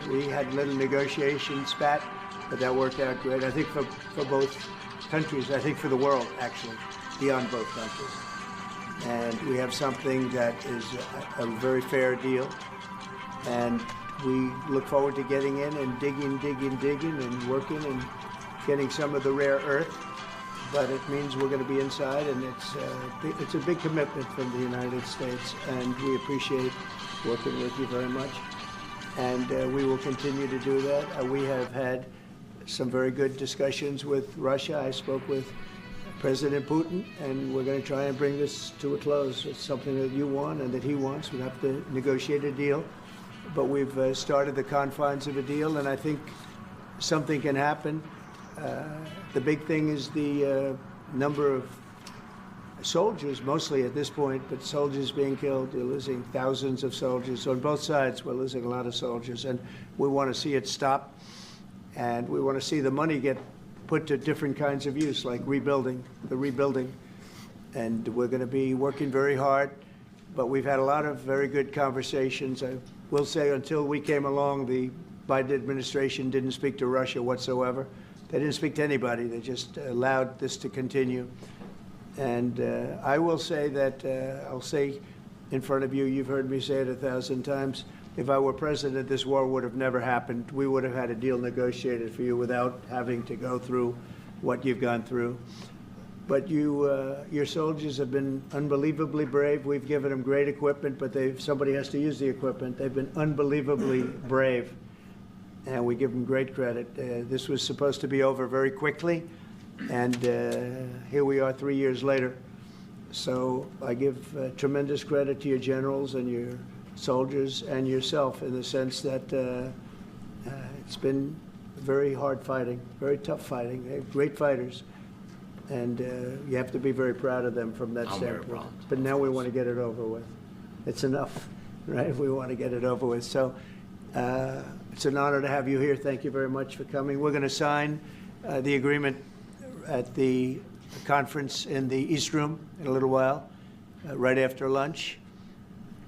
We had a little negotiation spat, but that worked out great. I think for both countries, I think for the world, actually, beyond both countries. And we have something that is a very fair deal. And we look forward to getting in and digging and working and getting some of the rare earth. But it means we're going to be inside, and it's a big commitment from the United States, and we appreciate working with you very much. And we will continue to do that. We have had some very good discussions with Russia. I spoke with President Putin, and we're going to try and bring this to a close. It's something that you want and that he wants. We have to negotiate a deal, but we've started the confines of a deal, and I think something can happen. The big thing is the number of soldiers, mostly at this point, but soldiers being killed. You're losing thousands of soldiers. On both sides, we're losing a lot of soldiers, and we want to see it stop, and we want to see the money get put to different kinds of use, like rebuilding. And we're going to be working very hard, but we've had a lot of very good conversations. I will say until we came along, the Biden administration didn't speak to Russia whatsoever. They didn't speak to anybody. They just allowed this to continue. And I will say that, I'll say in front of you, you've heard me say it 1,000 times, if I were president, this war would have never happened. We would have had a deal negotiated for you without having to go through what you've gone through. But your soldiers have been unbelievably brave. We've given them great equipment, but somebody has to use the equipment. They've been unbelievably brave, and we give them great credit. This was supposed to be over very quickly, and here we are 3 years later. So I give tremendous credit to your generals and your soldiers and yourself in the sense that it's been very hard fighting, very tough fighting. They're great fighters, and you have to be very proud of them from that standpoint. But now we want to get it over with. It's enough, right? We want to get it over with. So it's an honor to have you here. Thank you very much for coming. We're going to sign the agreement at the conference in the East Room in a little while, right after lunch.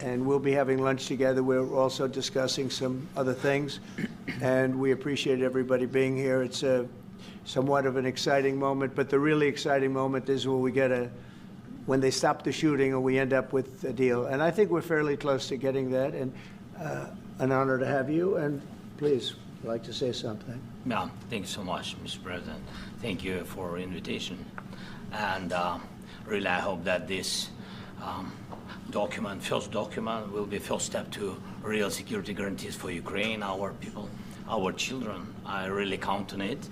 And we'll be having lunch together. We're also discussing some other things, and we appreciate everybody being here. It's somewhat of an exciting moment, but the really exciting moment is when they stop the shooting or we end up with a deal. And I think we're fairly close to getting that, and an honor to have you. And please, I'd like to say something. Yeah, thank you so much, Mr. President. Thank you for the invitation. And really, I hope that this first document will be first step to real security guarantees for Ukraine, our people, our children. I really count on it.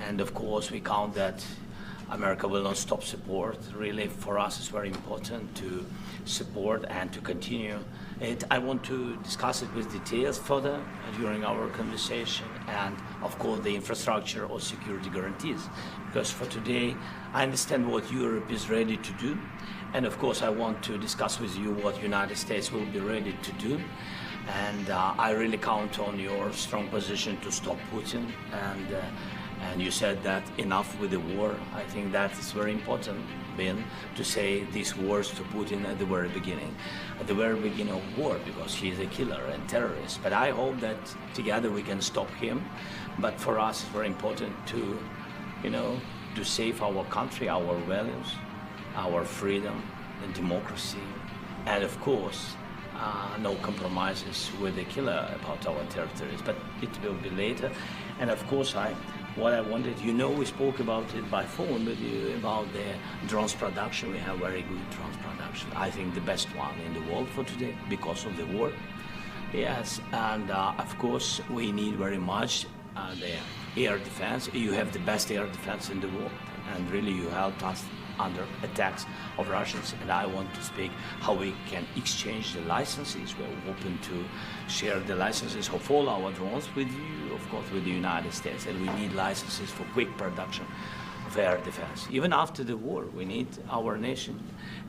And of course, we count that America will not stop support. Really, for us, it's very important to support and to continue it. I want to discuss it with details further during our conversation, and of course, the infrastructure or security guarantees. Because for today, I understand what Europe is ready to do. And of course, I want to discuss with you what United States will be ready to do. And I really count on your strong position to stop Putin. And you said that enough with the war. I think that is very important, Ben, to say these words to Putin at the very beginning of war, because he is a killer and terrorist. But I hope that together we can stop him. But for us, it's very important to, to save our country, our values, our freedom and democracy, and of course, no compromises with the killer about our territories. But it will be later. And of course, what I wanted, we spoke about it by phone with you about the drones production. We have very good drones production. I think the best one in the world for today because of the war. Yes, and of course, we need very much the air defense. You have the best air defense in the world, and really you helped us under attacks of Russians, and I want to speak how we can exchange the licenses. We're open to share the licenses of all our drones with you, of course, with the United States, and we need licenses for quick production of air defense. Even after the war, we need our nation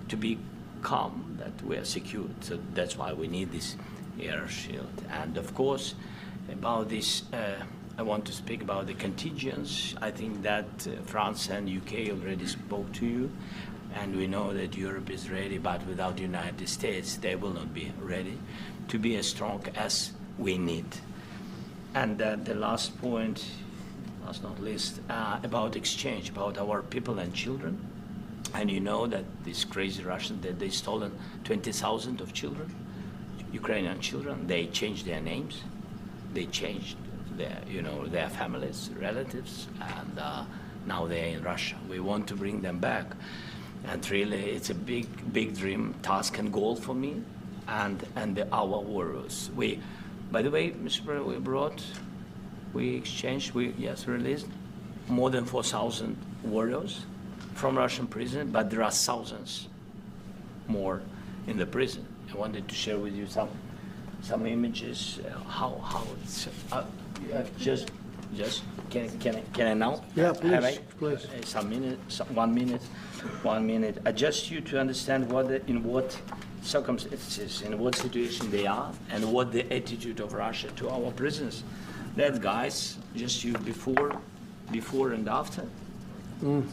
to be calm, that we are secure. So that's why we need this air shield. And of course, about this, I want to speak about the contingents. I think that France and UK already spoke to you, and we know that Europe is ready, but without the United States, they will not be ready to be as strong as we need. And the last point, last not least, about exchange, about our people and children. And you know that these crazy Russians, that they stolen 20,000 of children, Ukrainian children. They changed their names, they changed their families, relatives, and now they're in Russia. We want to bring them back, and really, it's a big dream, task, and goal for me, and our warriors. By the way, Mr. President, we released more than 4,000 warriors from Russian prison, but there are thousands more in the prison. I wanted to share with you some images. How it's just can I now? Yeah, please, Have I? please. Some minute, 1 minute, 1 minute. Just you to understand in what circumstances, in what situation they are, and what the attitude of Russia to our prisoners. That guys, just you before and after. And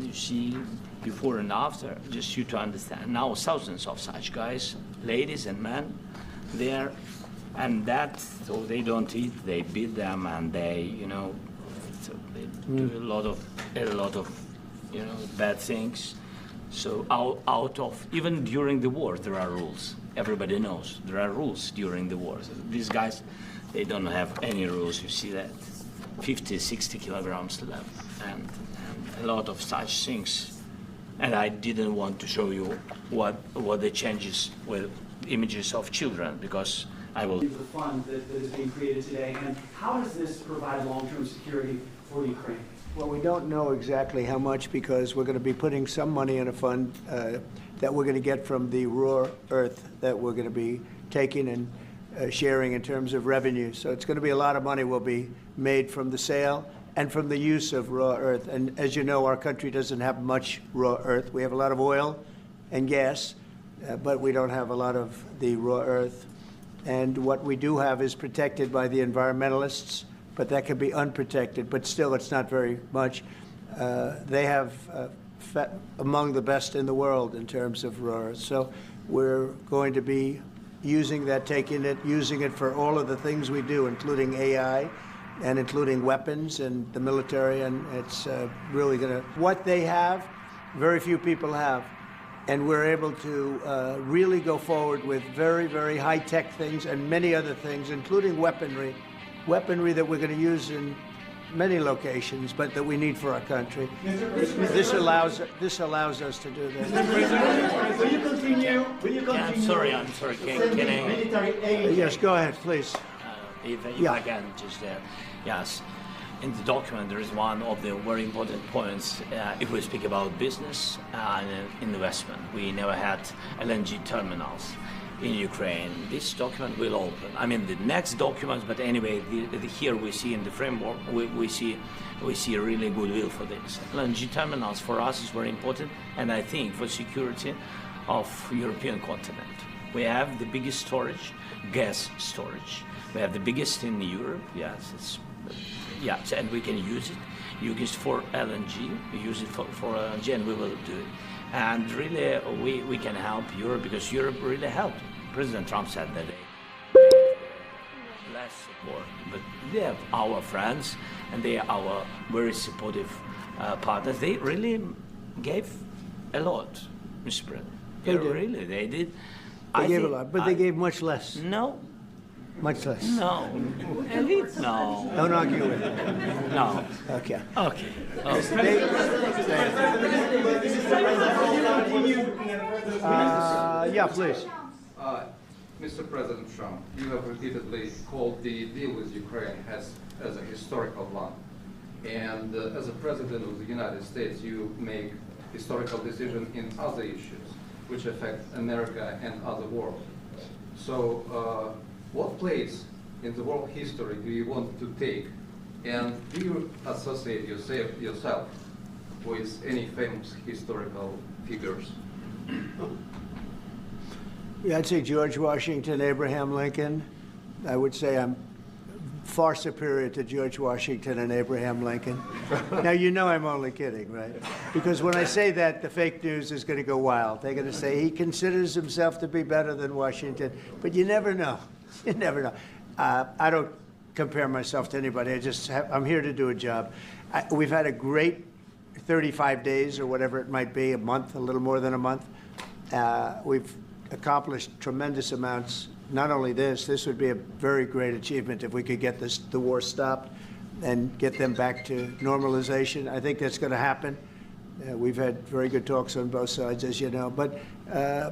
you see before and after, just you to understand. Now thousands of such guys, ladies and men, there, and so they don't eat, they beat them, and they, so they do a lot of bad things. So out of, even during the war, there are rules. Everybody knows there are rules during the war. So these guys, they don't have any rules. You see that 50, 60 kilograms left, and a lot of such things. And I didn't want to show you what the changes with images of children, because I will. The fund that is being created today, and how does this provide long-term security for Ukraine? Well, we don't know exactly how much, because we're going to be putting some money in a fund that we're going to get from the raw earth that we're going to be taking and sharing in terms of revenue. So it's going to be a lot of money will be made from the sale and from the use of raw earth. And as you know, our country doesn't have much raw earth. We have a lot of oil and gas, but we don't have a lot of the raw earth. And what we do have is protected by the environmentalists, but that can be unprotected, but still it's not very much. They have among the best in the world in terms of raw earth. So we're going to be using that, using it for all of the things we do, including AI, and including weapons and the military, and it's really going to, what they have, very few people have. And we're able to really go forward with very, very high-tech things and many other things, including weaponry that we're going to use in many locations, but that we need for our country. This allows us to do this. Will you continue? Yeah, I'm sorry. Can I? Yes, go ahead, please. If I can just, yes. In the document, there is one of the very important points. If we speak about business and investment, we never had LNG terminals in Ukraine. This document will open. I mean, the next documents, but anyway, here we see in the framework, we see a really goodwill for this. LNG terminals for us is very important, and I think for security of European continent. We have the biggest storage, gas storage. We have the biggest in Europe. Yes, and we can use it. Use it for LNG. We use it for LNG, and we will do it. And really, we can help Europe, because Europe really helped. President Trump said that they less support, but they have our friends, and they are our very supportive partners. They really gave a lot, Mr. President. They did. Really, they did. They gave a lot, but they gave much less. No. Much less. No. Elite? No. Don't argue with it. No. Okay. Okay. Yeah, please. Mr. President Trump, you have repeatedly called the deal with Ukraine as a historical one. And as a president of the United States, you make historical decisions in other issues which affect America and other world. So what place in the world history do you want to take? And do you associate yourself with any famous historical figures? Yeah, I'd say George Washington, Abraham Lincoln. I would say I'm far superior to George Washington and Abraham Lincoln. Now, you know I'm only kidding, right? Because when I say that, the fake news is going to go wild. They're going to say he considers himself to be better than Washington. But you never know. You never know. I don't compare myself to anybody. I'm here to do a job. We've had a great 35 days or whatever it might be, a month, a little more than a month. We've accomplished tremendous amounts. Not only this would be a very great achievement if we could get the war stopped and get them back to normalization. I think that's going to happen. We've had very good talks on both sides, as you know. But I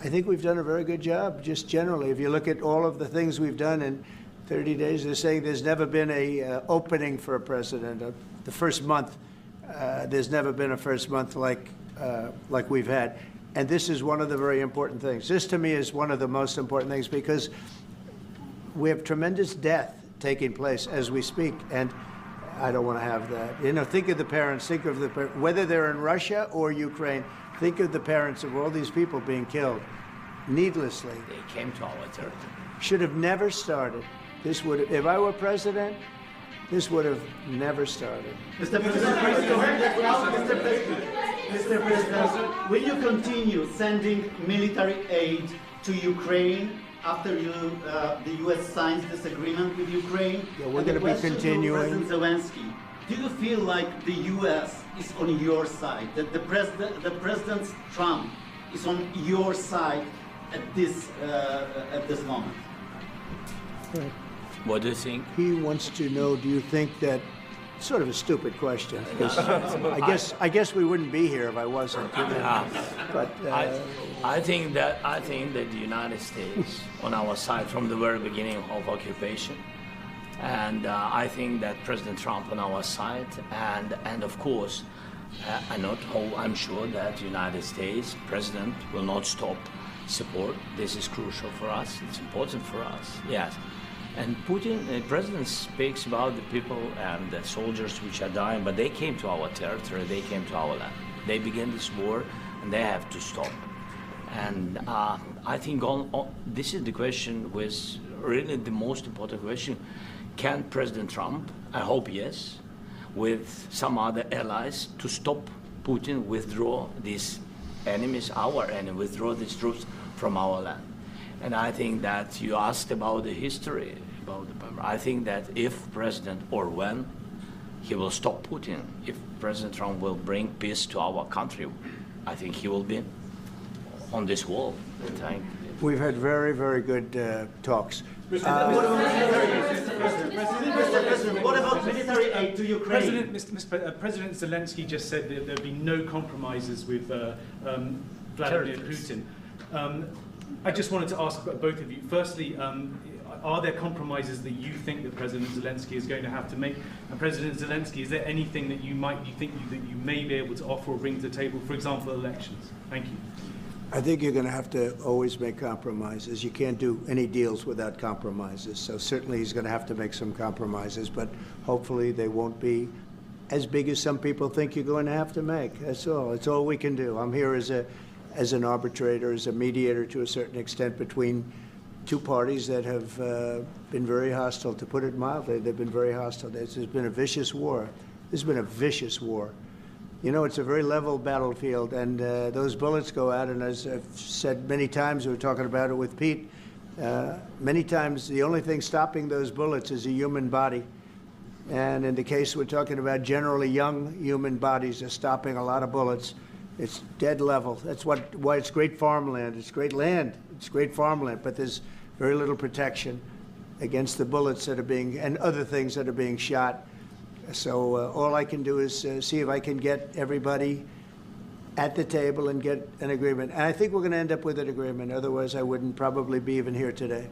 think we've done a very good job, just generally. If you look at all of the things we've done in 30 days, they're saying there's never been a opening for a president. The first month, there's never been a first month like we've had. And this is one of the very important things. This, to me, is one of the most important things because we have tremendous death taking place as we speak, and I don't want to have that. You know, think of the parents, whether they're in Russia or Ukraine, think of the parents of all these people being killed needlessly. They came to our territory. Should have never started. This would, if I were president, this would have never started. Mr. President, will you continue sending military aid to Ukraine after the U.S. signs this agreement with Ukraine? Yeah, we're going to be continuing. President Zelensky, do you feel like the U.S. is on your side? That the President Trump is on your side at this moment? Right. What do you think? He wants to know, do you think that, sort of a stupid question, because I guess we wouldn't be here if I wasn't. But I think that the United States on our side from the very beginning of occupation, and I think that President Trump on our side, and of course, I'm sure that the United States President will not stop support. This is crucial for us. It's important for us. Yes. And Putin, the president, speaks about the people and the soldiers which are dying, but they came to our territory, they came to our land. They began this war, and they have to stop. And I think this is the question, was really the most important question. Can President Trump, I hope yes, with some other allies, to stop Putin, withdraw these enemies, our enemy, withdraw these troops from our land? And I think that you asked about the history, I think that if President, or when, he will stop Putin, if President Trump will bring peace to our country, I think he will be on this wall. We've had very, very good talks. Mr. President, what about military aid to Ukraine? President Zelensky just said that there'll be no compromises with Vladimir Putin. I just wanted to ask both of you. Firstly, are there compromises that you think that President Zelensky is going to have to make? And President Zelensky, is there anything that you may be able to offer or bring to the table, for example, elections? Thank you. I think you're going to have to always make compromises. You can't do any deals without compromises. So certainly he's going to have to make some compromises, but hopefully they won't be as big as some people think you're going to have to make. That's all. It's all we can do. I'm here as an arbitrator, as a mediator to a certain extent between two parties that have been very hostile, to put it mildly. They've been very hostile. This has been a vicious war. This has been a vicious war. You know, it's a very level battlefield, and those bullets go out, and as I've said many times, we were talking about it with Pete, many times the only thing stopping those bullets is a human body. And in the case we're talking about, generally young human bodies are stopping a lot of bullets. It's dead level. That's why it's great farmland. It's great land. It's great farmland, but there's very little protection against the bullets that are being, and other things that are being shot. So all I can do is see if I can get everybody at the table and get an agreement. And I think we're going to end up with an agreement. Otherwise, I wouldn't probably be even here today.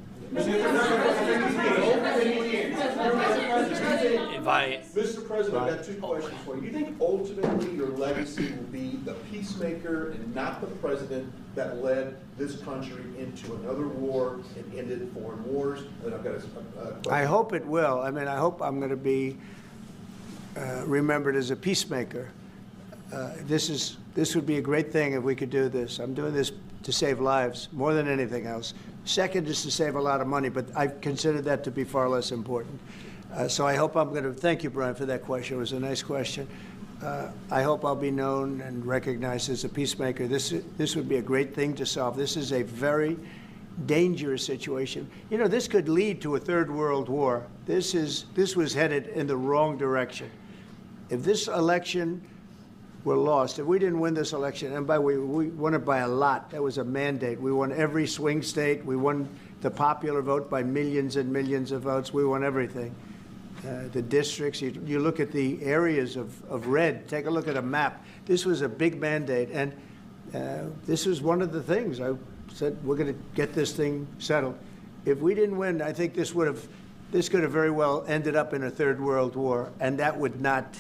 Mr. President, I've got two questions for you. Do you think ultimately your legacy will be the peacemaker and not the president that led this country into another war and ended foreign wars? And I've got a question. I hope it will. I mean, I hope I'm going to be remembered as a peacemaker. This would be a great thing if we could do this. I'm doing this to save lives more than anything else. Second is to save a lot of money, but I consider that to be far less important. So I hope I'm going to, thank you, Brian, for that question. It was a nice question. I hope I'll be known and recognized as a peacemaker. This would be a great thing to solve. This is a very dangerous situation. You know, this could lead to a third world war. This was headed in the wrong direction. If this election were lost, if we didn't win this election, and by the way, we won it by a lot. That was a mandate. We won every swing state. We won the popular vote by millions and millions of votes. We won everything. The districts, you look at the areas of red, take a look at a map. This was a big mandate, and this was one of the things. I said, we're going to get this thing settled. If we didn't win, I think this could have very well ended up in a third world war, and that would not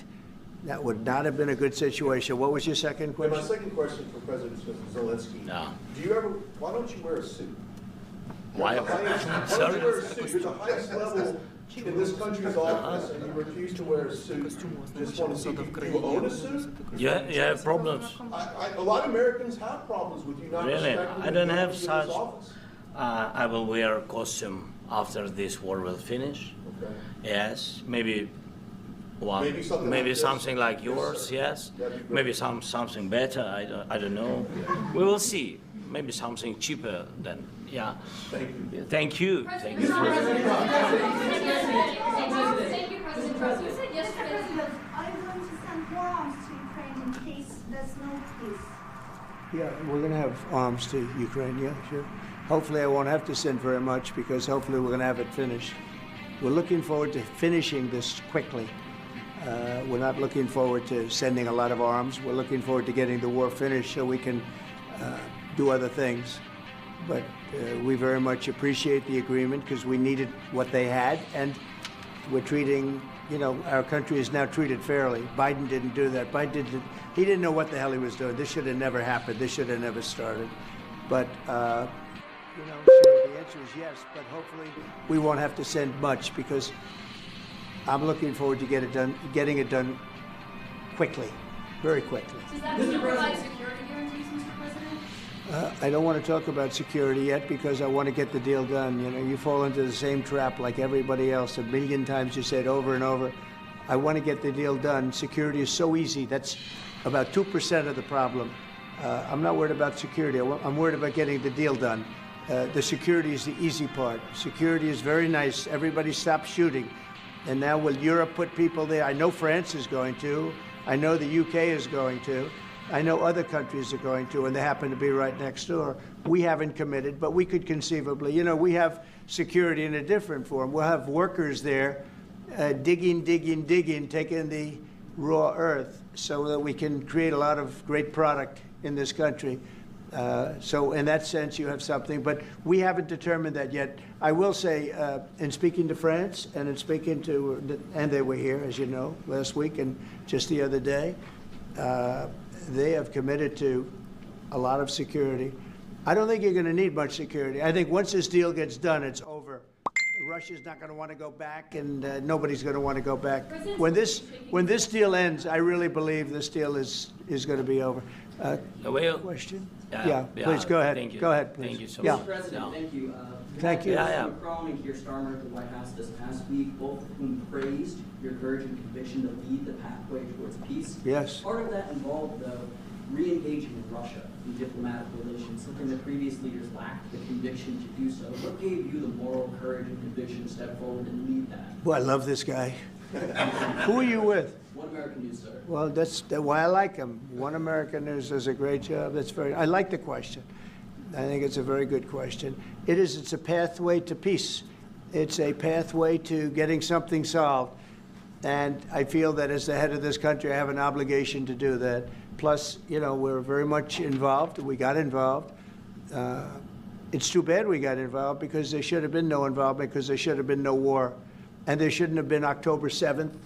have been a good situation. What was your second And question? my second question for President Zelensky. No. Why don't you wear a suit? Why? Why don't Sorry? you wear a suit? You're the highest level in this country's office, and you refuse to wear a suit. Just want to see, do you own a suit? You have problems? A lot of Americans have problems with you not Really? respecting I don't the have authority of this such. office. I will wear a costume after this war will finish. Okay. Yes, maybe one, Maybe something maybe like this? something like Yes, yours. sir. Yes, That'd be great. maybe something better. I don't know. We will see. Maybe something cheaper than yeah. Thank you. Thank you. Thank you. Thank you, President Trump. You said yesterday. Are you going to send more arms to Ukraine in case there's no peace? Yeah, we're going to have arms to Ukraine, yeah, sure. Hopefully I won't have to send very much because hopefully we're going to have it finished. We're looking forward to finishing this quickly. We're not looking forward to sending a lot of arms. We're looking forward to getting the war finished so we can do other things. But we very much appreciate the agreement because we needed what they had, and we're treating, you know, our country is now treated fairly. Biden didn't do that. He didn't know what the hell he was doing. This should have never happened. This should have never started. But, you know, sure, the answer is yes, but hopefully we won't have to send much because I'm looking forward to getting it done quickly, very quickly. Does that mean you provide security guarantees, Mr. President? I don't want to talk about security yet because I want to get the deal done. You know, you fall into the same trap like everybody else. 1,000,000 times you say it over and over. I want to get the deal done. Security is so easy. That's about 2% of the problem. I'm not worried about security. I'm worried about getting the deal done. The security is the easy part. Security is very nice. Everybody stopped shooting. And now will Europe put people there? I know France is going to. I know the UK is going to. I know other countries are going to, and they happen to be right next door. We haven't committed, but we could conceivably. You know, we have security in a different form. We'll have workers there digging, taking the raw earth so that we can create a lot of great product in this country. So in that sense, you have something, but we haven't determined that yet. I will say, in speaking to France and in speaking to, and they were here, as you know, last week and just the other day, they have committed to a lot of security. I don't think you're going to need much security. I think once this deal gets done, it's over. Russia's not going to want to go back, and nobody's going to want to go back. When this deal ends, I really believe this deal is going to be over. Well, Question? yeah, Please go ahead. Thank you. Go ahead, please. Thank you so Yeah. much. President, thank you. Thank you. Yeah. Macron and Keir Starmer at the White House this past week, both of whom praised your courage and conviction to lead the pathway towards peace. Yes. Part of that involved, though, re-engaging with Russia in diplomatic relations, something that previous leaders lacked the conviction to do so. What gave you the moral courage and conviction to step forward and lead that? Well, I love this guy. Who are you with? One American News, sir. Well, that's why I like him. One American News does a great job. I like the question. I think it's a very good question. It's a pathway to peace. It's a pathway to getting something solved. And I feel that as the head of this country, I have an obligation to do that. Plus, you know, we're very much involved. We got involved. It's too bad we got involved because there should have been no involvement because there should have been no war. And there shouldn't have been October 7th.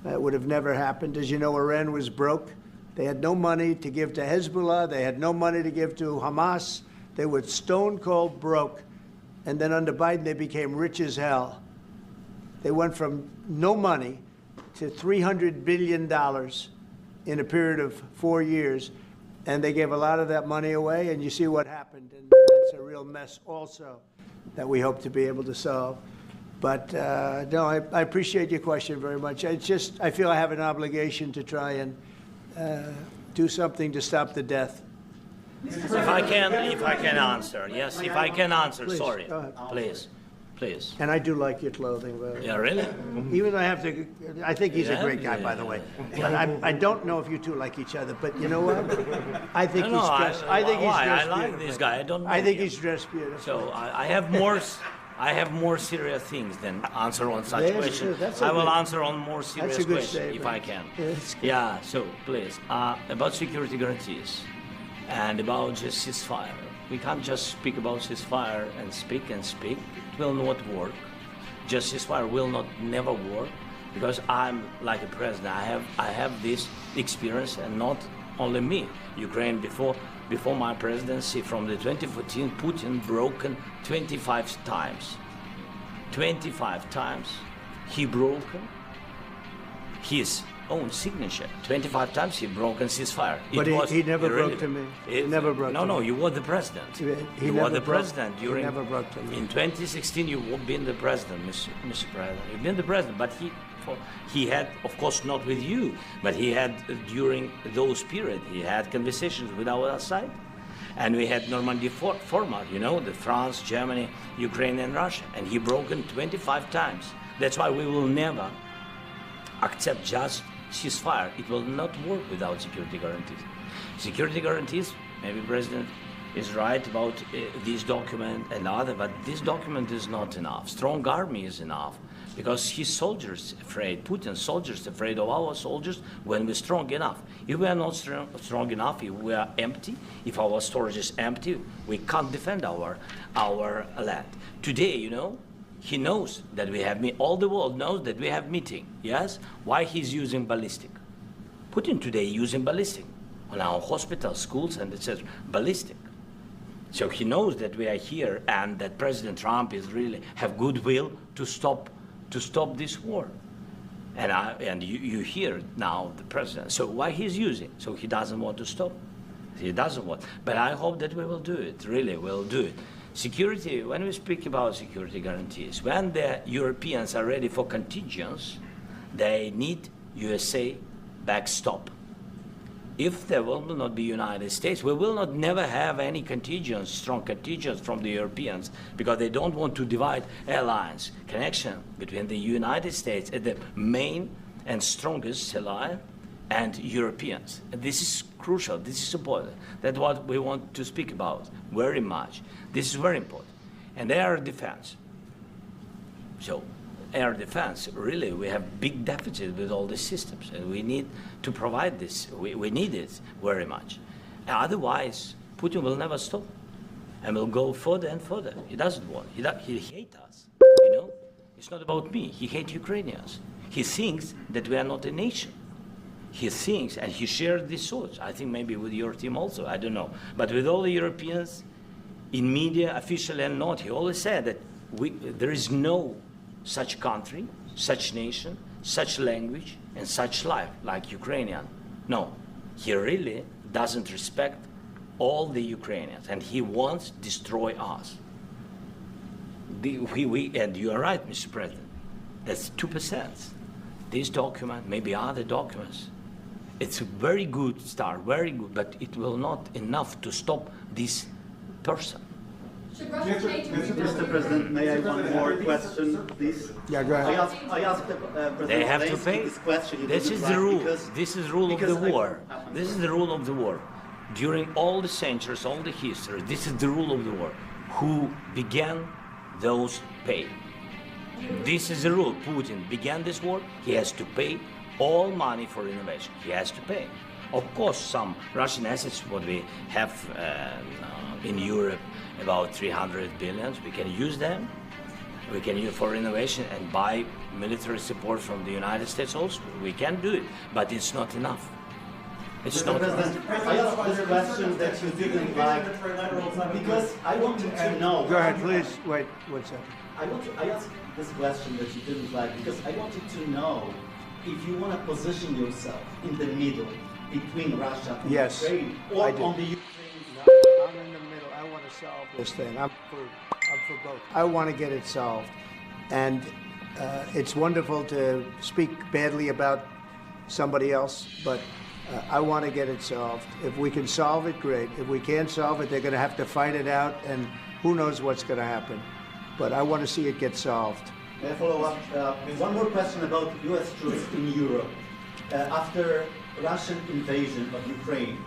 That would have never happened. As you know, Iran was broke. They had no money to give to Hezbollah. They had no money to give to Hamas. They were stone cold broke. And then under Biden, they became rich as hell. They went from no money to $300 billion in a period of 4 years. And they gave a lot of that money away. And you see what happened. And that's a real mess also that we hope to be able to solve. But no, I appreciate your question very much. I feel I have an obligation to try and do something to stop the death. If I can answer, yes, if I can answer, Please, sorry, go ahead. please. And I do like your clothing, but Yeah, really? even though I think he's a Yeah, great guy, by the way. But I don't know if you two like each other, but you know what? I think No, he's no, dressed, I think he's why? dressed I like beautifully. this guy. I don't know I think him. he's dressed beautifully. So I have more serious things than answer on such Yes, questions. that's a I will good- answer on more serious a good questions if I statement. can. Yes. Yeah. So please, about security guarantees and about just ceasefire. We can't just speak about ceasefire and speak and speak. It will not work. Just ceasefire will not never work because I'm like a president. I have this experience, and not only me. Ukraine before my presidency, from the 2014, Putin broken 25 times. 25 times he broken his own signature. 25 times he broken ceasefire. But he never broke to me. He never broke No, to no, me. you were the president. He You never were the broke- president he during. never broke to me. In 2016, you've been the president, Mr. President. You've been the president, but he had, of course, not with you, but he had during those period. He had conversations with our side, and we had Normandy format. You know, the France, Germany, Ukraine, and Russia, and he broken 25 times. That's why we will never accept just ceasefire. It will not work without security guarantees. Security guarantees, maybe President is right about this document and other, but this document is not enough. Strong army is enough because his soldiers afraid, Putin's soldiers afraid of our soldiers when we're strong enough. If we are not strong enough, if we are empty, if our storage is empty, we can't defend our land. Today, you know, he knows that we have all the world knows that we have meeting. Yes, why he's using ballistic? Putin today using ballistic on our hospitals, schools, and etc. Ballistic. So he knows that we are here and that President Trump is really have goodwill to stop this war. And you hear now the president. So why he's using? So he doesn't want to stop. He doesn't want. But I hope that we will do it. Really, we'll do it. Security, when we speak about security guarantees, when the Europeans are ready for contingents, they need USA backstop. If there will not be United States, we will not never have any contingents, strong contingents from the Europeans, because they don't want to divide alliance connection between the United States as the main and strongest ally and Europeans. And this is crucial, this is important. That's what we want to speak about very much. This is very important. And air defense. So air defense, really, we have big deficit with all these systems, and we need to provide this. We need it very much. Otherwise, Putin will never stop, and will go further and further. He doesn't want. He hates us. You know, it's not about me. He hates Ukrainians. He thinks that we are not a nation. He thinks, and he shared these thoughts. I think maybe with your team also. I don't know, but with all the Europeans, in media, officially and not, he always said that there is no such country, such nation, such language, and such life like Ukrainian. No, he really doesn't respect all the Ukrainians, and he wants to destroy us. And you are right, Mr. President. That's 2%. This document, maybe other documents, it's a very good start, very good, but it will not enough to stop this person. Should Russia change its Mr. President, may I have one more question, please? Yeah, go ahead. I asked President They have to Zelensky pay. this question. He This didn't is like the rule. because- This is the rule of the because I- war. This is the rule of the war. During all the centuries, all the history, this is the rule of the war. Who began, those pay. This is the rule. Putin began this war. He has to pay all money for innovation. He has to pay. Of course, some Russian assets, what we have in Europe, about 300 billions, we can use them. We can use for innovation and buy military support from the United States also. We can do it, but it's not enough. It's Mr. not enough. President, I asked this question that you didn't like because I wanted to know. Go ahead, please. Wait 1 second. I asked this question that you didn't like because I wanted to know if you want to position yourself in the middle between Russia and Yes, Ukraine or I do. on the Ukraine side. I'm in the middle. I want to solve this thing. I'm for both. I want to get it solved. And it's wonderful to speak badly about somebody else, but I want to get it solved. If we can solve it, great. If we can't solve it, they're going to have to fight it out, and who knows what's going to happen. But I want to see it get solved. May I follow up? One more question about U.S. troops in Europe. After Russian invasion of Ukraine,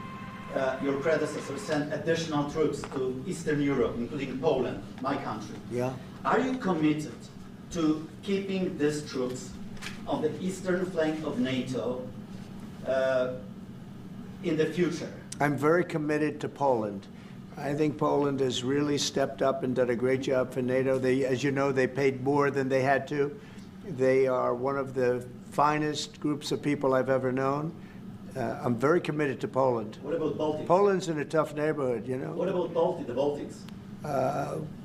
your predecessor sent additional troops to Eastern Europe, including Poland, my country. Yeah. Are you committed to keeping these troops on the eastern flank of NATO in the future? I'm very committed to Poland. I think Poland has really stepped up and done a great job for NATO. They, as you know, they paid more than they had to. They are one of the finest groups of people I've ever known. I'm very committed to Poland. What about Baltics? Poland's in a tough neighborhood, you know. What about the Baltics?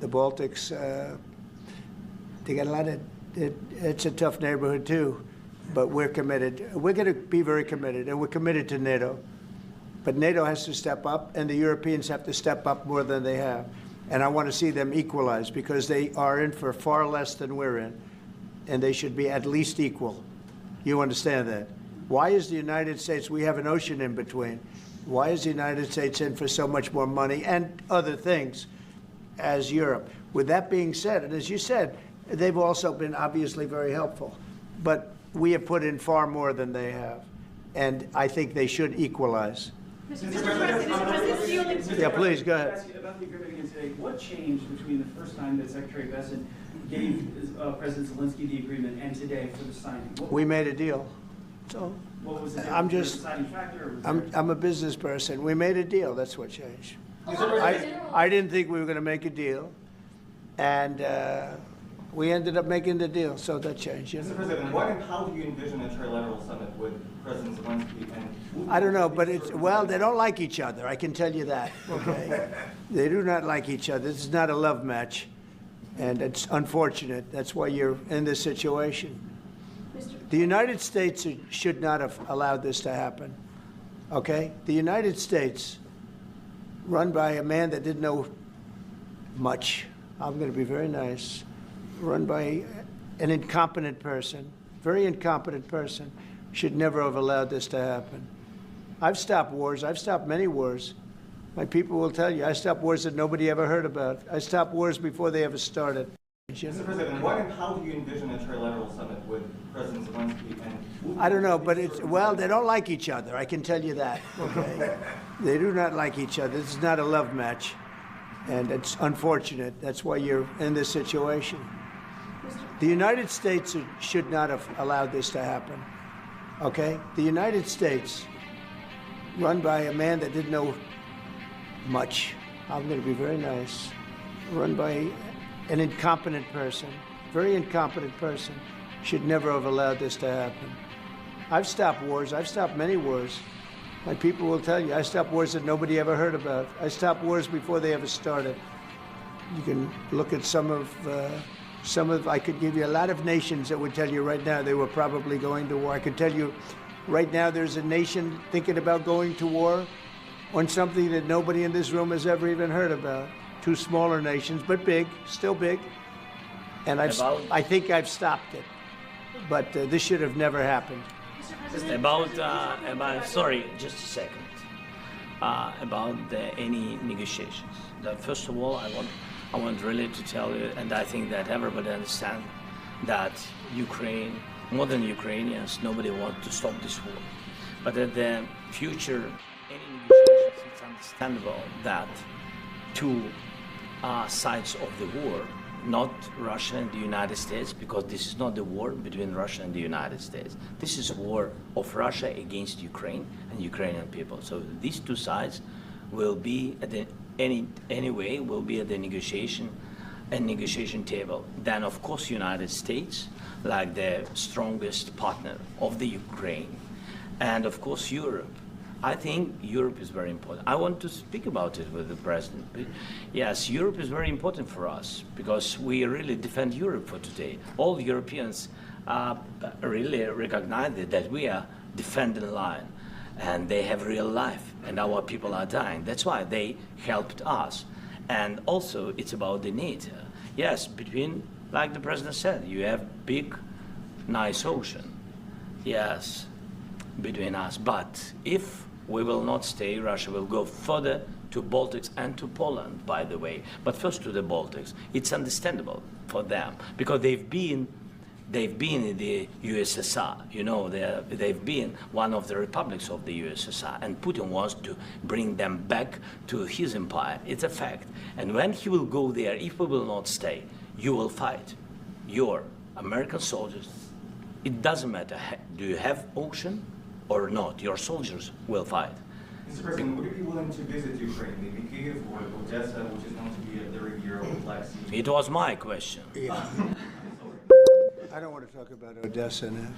The Baltics, they got a lot of, it's a tough neighborhood too, but we're committed. We're going to be very committed, and we're committed to NATO. But NATO has to step up, and the Europeans have to step up more than they have. And I want to see them equalize, because they are in for far less than we're in, and they should be at least equal. You understand that? Why is the United States, we have an ocean in between, why is the United States in for so much more money and other things as Europe? With that being said, and as you said, they've also been obviously very helpful, but we have put in far more than they have, and I think they should equalize. Mr. President, Yeah, please, go ahead. Ask you about the agreement again today. What changed between the first time that Secretary Bessent gave President Zelensky the agreement and today for the signing? We made a deal. So What was the I'm difference? just, Was there a deciding factor? Or was there- I'm a business person. We made a deal. That's what changed. President, I didn't think we were going to make a deal, and we ended up making the deal, so that changed. You Mr. know? President, what and how do you envision a trilateral summit with President Zelensky and? I don't know, but it's, well, they don't like each other. I can tell you that. Okay, they do not like each other. This is not a love match, and it's unfortunate. That's why you're in this situation. The United States should not have allowed this to happen. Okay, the United States, run by a man that didn't know much. I'm going to be very nice. Run by an incompetent person, very incompetent person, should never have allowed this to happen. I've stopped wars. I've stopped many wars. My people will tell you, I stopped wars that nobody ever heard about. I stopped wars before they ever started. You know? Mr. President, what and how do you envision a trilateral summit with President Zelensky and? I don't know, but it's, well, they don't like each other. I can tell you that. Okay, they do not like each other. This is not a love match, and it's unfortunate. That's why you're in this situation. The United States should not have allowed this to happen. Okay, the United States, run by a man that didn't know much. I'm going to be very nice. Run by an incompetent person, very incompetent person, should never have allowed this to happen. I've stopped wars. I've stopped many wars. My people will tell you, I stopped wars that nobody ever heard about. I stopped wars before they ever started. You can look at some of, I could give you a lot of nations that would tell you right now they were probably going to war. I could tell you right now there's a nation thinking about going to war on something that nobody in this room has ever even heard about. Two smaller nations, but big, still big. And I think I've stopped it. But this should have never happened. About sorry, just a second. About any negotiations. First of all, I want really to tell you, and I think that everybody understands that Ukraine, more than Ukrainians, nobody wants to stop this war. But in the future, any negotiations, it's understandable that two sides of the war, not Russia and the United States, because this is not the war between Russia and the United States. This is a war of Russia against Ukraine and Ukrainian people. So these two sides will be at the anyway will be at the negotiation table. Then of course United States, like the strongest partner of the Ukraine, and of course Europe. I think Europe is very important. I want to speak about it with the president. But yes, Europe is very important for us because we really defend Europe for today. All Europeans really recognize that we are defending line, and they have real life, and our people are dying. That's why they helped us. And also, it's about the NATO. Yes, between, like the president said, you have big, nice ocean. Yes. between us. But if we will not stay, Russia will go further to Baltics and to Poland, by the way. But first to the Baltics. It's understandable for them because they've been in the USSR, you know, they've been one of the republics of the USSR, and Putin wants to bring them back to his empire. It's a fact. And when he will go there, if we will not stay, you will fight. Your American soldiers, it doesn't matter, do you have option or not, your soldiers will fight. Mr. President, would you be willing to visit Ukraine, maybe Kyiv or Odessa, which is known to be a very Euro Black Sea? It was my question. Yeah. I don't want to talk about Odessa now.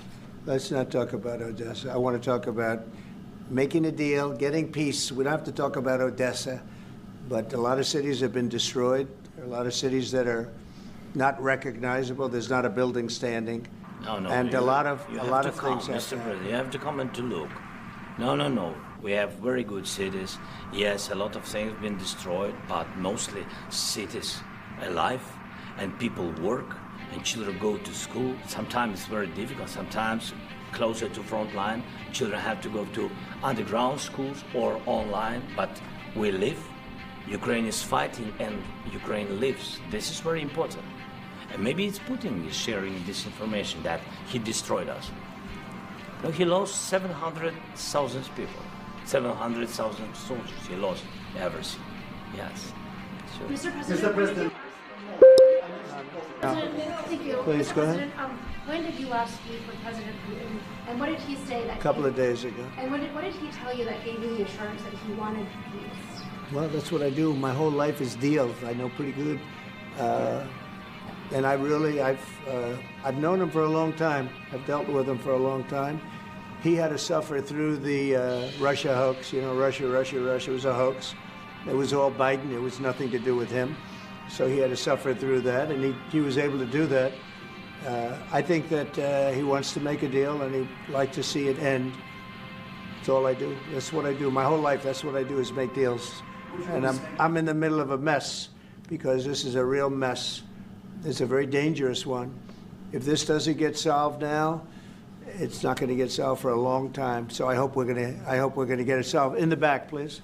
Let's not talk about Odessa. I want to talk about making a deal, getting peace. We don't have to talk about Odessa, but a lot of cities have been destroyed. There are a lot of cities that are not recognizable. There's not a building standing. No, and a lot of things have Mr. President, you have to come and to look. No. We have very good cities. Yes, a lot of things have been destroyed, but mostly cities alive and people work and children go to school. Sometimes it's very difficult. Sometimes closer to front line, children have to go to underground schools or online, but we live. Ukraine is fighting and Ukraine lives. This is very important. And maybe it's Putin is sharing this information that he destroyed us. No, he lost 700,000 people, 700,000 soldiers. He lost everything. Yes. Sure. Mr. President. Mr. President. Thank you. Please, go ahead. When did you last speak with President Putin, and what did he say that? A couple of days ago. And what did he tell you that gave you the assurance that he wanted peace? Well, that's what I do. My whole life is deals. I know pretty good. And I've known him for a long time. I've dealt with him for a long time. He had to suffer through the Russia hoax. You know, Russia was a hoax. It was all Biden. It was nothing to do with him. So he had to suffer through that, and he was able to do that. I think that he wants to make a deal, and he'd like to see it end. That's all I do. That's what I do. My whole life, that's what I do is make deals. And I'm in the middle of a mess because this is a real mess. It's a very dangerous one. If this doesn't get solved now, it's not going to get solved for a long time. So I hope we're going to get it solved. In the back, please.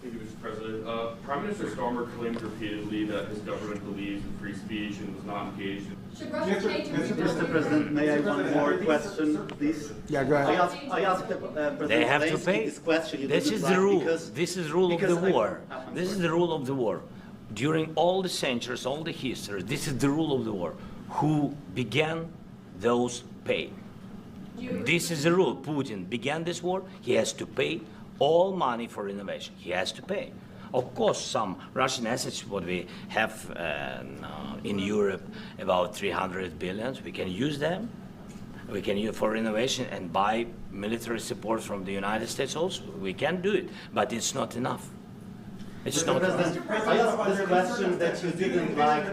Thank you, Mr. President. Prime Minister Starmer claimed repeatedly that his government believes in free speech and was not engaged in... Should Russia change its Mr. President, may I have one more question, please? Yeah, go ahead. I asked President They have to Zelensky pay. this question. You This didn't is like the rule. because- This is the rule of the because war. I'm This is sorry. the rule of the war. During all the centuries, all the history, this is the rule of the war. Who began, those pay. This is the rule. Putin began this war. He has to pay all money for innovation. He has to pay. Of course, some Russian assets, what we have in Europe, about 300 billion, we can use them. We can use for innovation and buy military support from the United States also. We can do it, but it's not enough. It's Mr. not President, I asked this question that you didn't like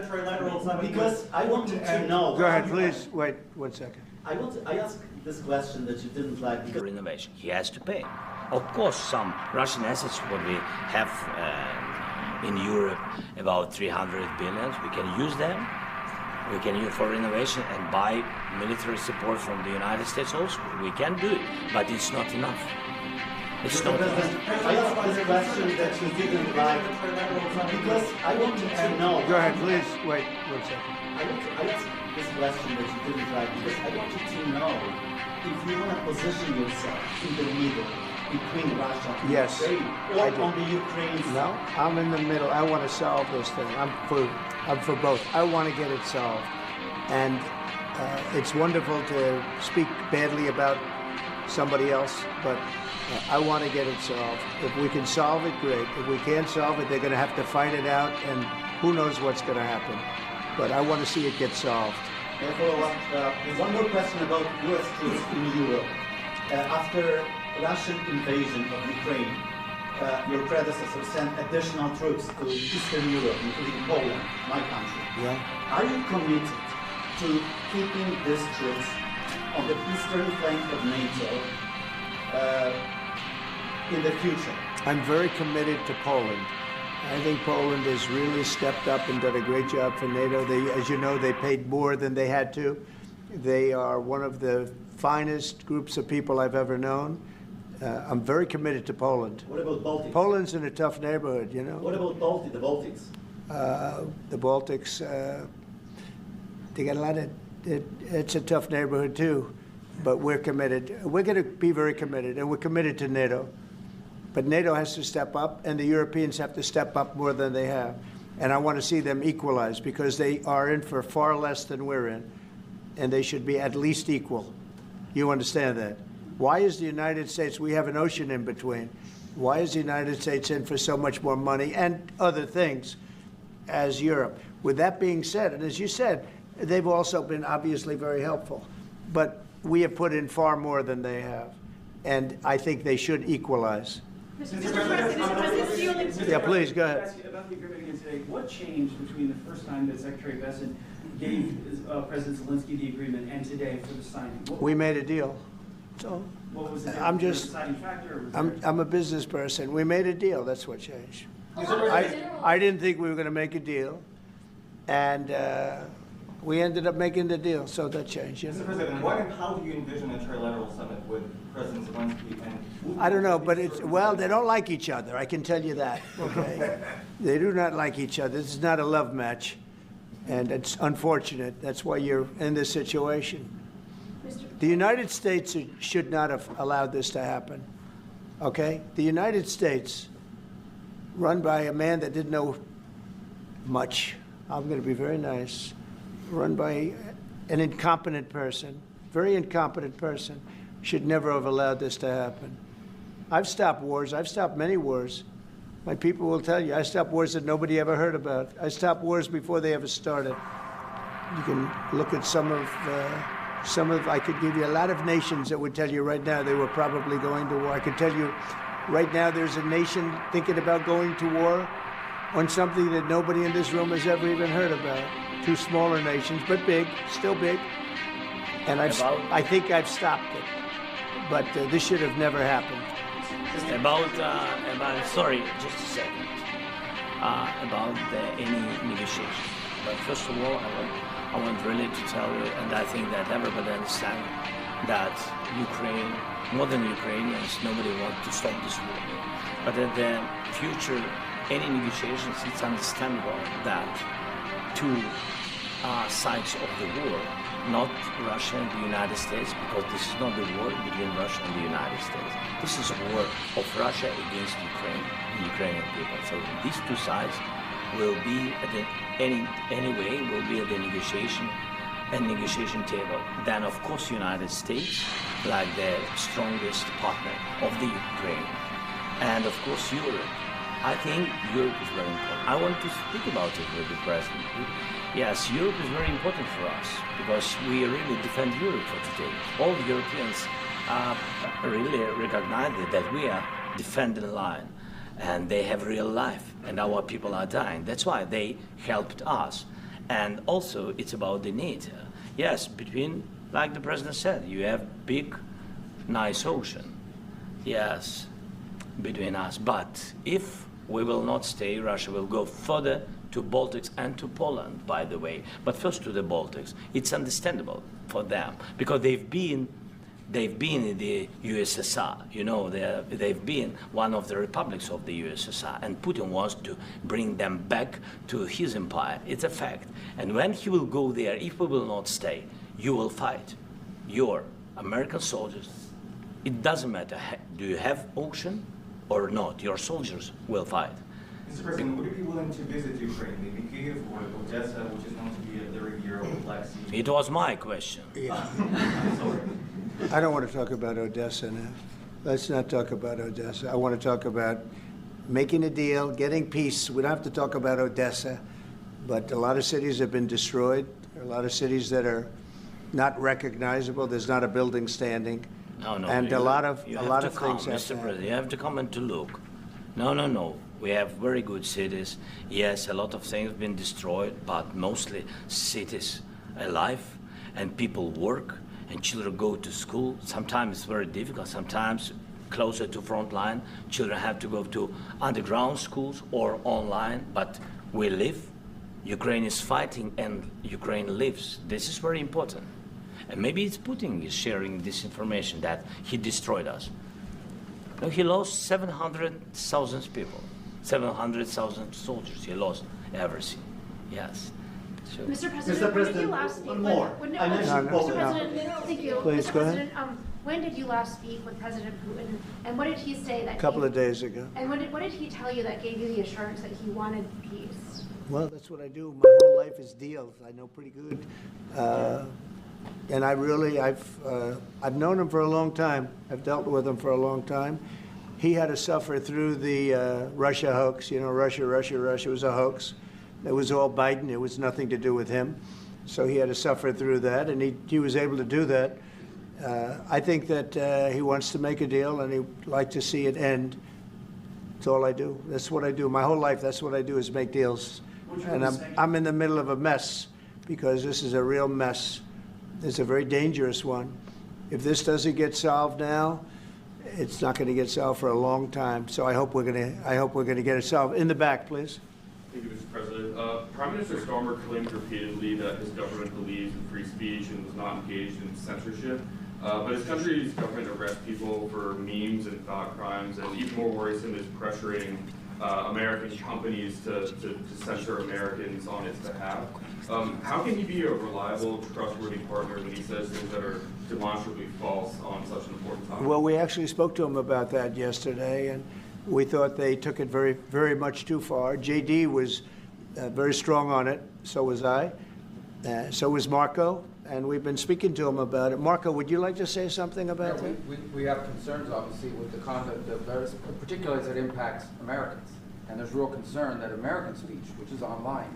because I wanted to know. Go ahead, please. Wait 1 second. I asked this question that you didn't like because for innovation. He has to pay. Of course, some Russian assets, what we have in Europe, about 300 billion, we can use them. We can use for innovation and buy military support from the United States also. We can do it, but it's not enough. It's Mr. not President, enough. I asked this question that you didn't like because I wanted to know. Go ahead, please. Wait 1 second. I asked this question that you didn't like because I wanted to know if you want to position yourself in the middle between Russia and Yes, Ukraine I or do. on the Ukraine side. No, I'm in the middle. I want to solve this thing. I'm for both. I want to get it solved. And it's wonderful to speak badly about somebody else, but I want to get it solved. If we can solve it, great. If we can't solve it, they're going to have to fight it out, and who knows what's going to happen. But I want to see it get solved. One more question about U.S. troops in Europe. After Russian invasion of Ukraine, your predecessor sent additional troops to Eastern Europe, including Poland, my country. Yeah. Are you committed to keeping these troops on the eastern flank of NATO in the future? I'm very committed to Poland. I think Poland has really stepped up and done a great job for NATO. As you know, they paid more than they had to, They are one of the finest groups of people I've ever known. I'm very committed to Poland. What about Baltics? Poland's in a tough neighborhood, you know. What about the Baltics? The Baltics, they got a lot of, it's a tough neighborhood too, but we're committed. We're going to be very committed, and we're committed to NATO. But NATO has to step up, and the Europeans have to step up more than they have. And I want to see them equalize, because they are in for far less than we're in, and they should be at least equal. You understand that? Why is the United States, we have an ocean in between, why is the United States in for so much more money and other things as Europe? With that being said, and as you said, they've also been obviously very helpful, but we have put in far more than they have, and I think they should equalize. Mr. President, Yeah, please, go ahead. Ask you about the agreement again today. What changed between the first time that Secretary Bessent gave President Zelensky the agreement and today for the signing? We made a deal. So What was the I'm just, deciding factor? I'm a business person. We made a deal. That's what changed. I didn't think we were going to make a deal, and we ended up making the deal, so that changed. You Mr. know? President, what and how do you envision a trilateral summit with President Zelensky and? I don't know, but it's, well, they don't like each other. I can tell you that. Okay, they do not like each other. This is not a love match, and it's unfortunate. That's why you're in this situation. The United States should not have allowed this to happen. Okay, the United States, run by a man that didn't know much. I'm going to be very nice. Run by an incompetent person, very incompetent person, should never have allowed this to happen. I've stopped wars. I've stopped many wars. My people will tell you, I stopped wars that nobody ever heard about. I stopped wars before they ever started. You can look at some of, I could give you a lot of nations that would tell you right now they were probably going to war. I could tell you right now there's a nation thinking about going to war on something that nobody in this room has ever even heard about. Two smaller nations, but big, still big. And I think I've stopped it. But this should have never happened. Sorry, just a second. About any negotiation. But first of all, I want really to tell you, and I think that everybody understands that Ukraine, more than Ukrainians, nobody wants to stop this war. But in the future, any negotiations, it's understandable that two sides of the war, not Russia and the United States, because this is not the war between Russia and the United States. This is a war of Russia against Ukraine, the Ukrainian people. So these two sides will be at the, anyway will be at the negotiation table. Then of course United States, like the strongest partner of the Ukraine, and of course Europe. I think Europe is very important. I want to speak about it with the President. Yes, Europe is very important for us because we really defend Europe for today. All the Europeans really recognize that we are defending the line, and they have real life, and our people are dying. That's why they helped us. And also, it's about the NATO. Yes, between, like the President said, you have big, nice ocean. Yes, between us. But if we will not stay, Russia will go further to Baltics and to Poland, by the way. But first to the Baltics. It's understandable for them because they've been in the USSR. You know, they've been one of the republics of the USSR, and Putin wants to bring them back to his empire. It's a fact. And when he will go there, if we will not stay, you will fight. Your American soldiers, it doesn't matter, do you have ocean or not, your soldiers will fight. Mr. President, would you be willing to visit Ukraine, maybe Kyiv or Odessa, which is known to be a very Euro Black Sea? It was my question. Yeah. I don't want to talk about Odessa now. Let's not talk about Odessa. I want to talk about making a deal, getting peace. We don't have to talk about Odessa, but a lot of cities have been destroyed. There are a lot of cities that are not recognizable. There's not a building standing. No, and a lot of things. Mr. President, you have to come and to look. No. We have very good cities. Yes, a lot of things have been destroyed, but mostly cities alive, and people work, and children go to school. Sometimes it's very difficult. Sometimes closer to front line, children have to go to underground schools or online. But we live. Ukraine is fighting, and Ukraine lives. This is very important. And maybe it's Putin is sharing this information that he destroyed us. No, he lost 700,000 people, 700,000 soldiers. He lost everything. Yes. So, Mr. President, when did you last speak? one more. When, I mentioned Mr. Poland. President, thank you. Please, Mr. go ahead. President, when did you last speak with President Putin? And what did he say that A couple gave- of days ago. And what did he tell you that gave you the assurance that he wanted peace? Well, that's what I do. My whole life is deals. I know pretty good. And I've known him for a long time. I've dealt with him for a long time. He had to suffer through the Russia hoax. You know, Russia was a hoax. It was all Biden. It was nothing to do with him. So he had to suffer through that, and he was able to do that. I think that he wants to make a deal, and he'd like to see it end. That's all I do. That's what I do. My whole life, that's what I do, is make deals. And I'm in the middle of a mess, because this is a real mess. It's a very dangerous one. If this doesn't get solved now, it's not going to get solved for a long time. So I hope we're going to get it solved. In the back, please. Thank you, Mr. President. Prime Minister Starmer claimed repeatedly that his government believes in free speech and was not engaged in censorship. But his country's government arrests people for memes and thought crimes, and even more worrisome is pressuring American companies to censor Americans on its behalf. How can he be a reliable, trustworthy partner when he says things that are demonstrably false on such an important topic? Well, we actually spoke to him about that yesterday, and we thought they took it very, very much too far. JD was very strong on it. So was I. So was Marco. And we've been speaking to him about it. Marco, would you like to say something about that? We have concerns, obviously, with the conduct of various, particularly as it impacts Americans. And there's real concern that American speech, which is online,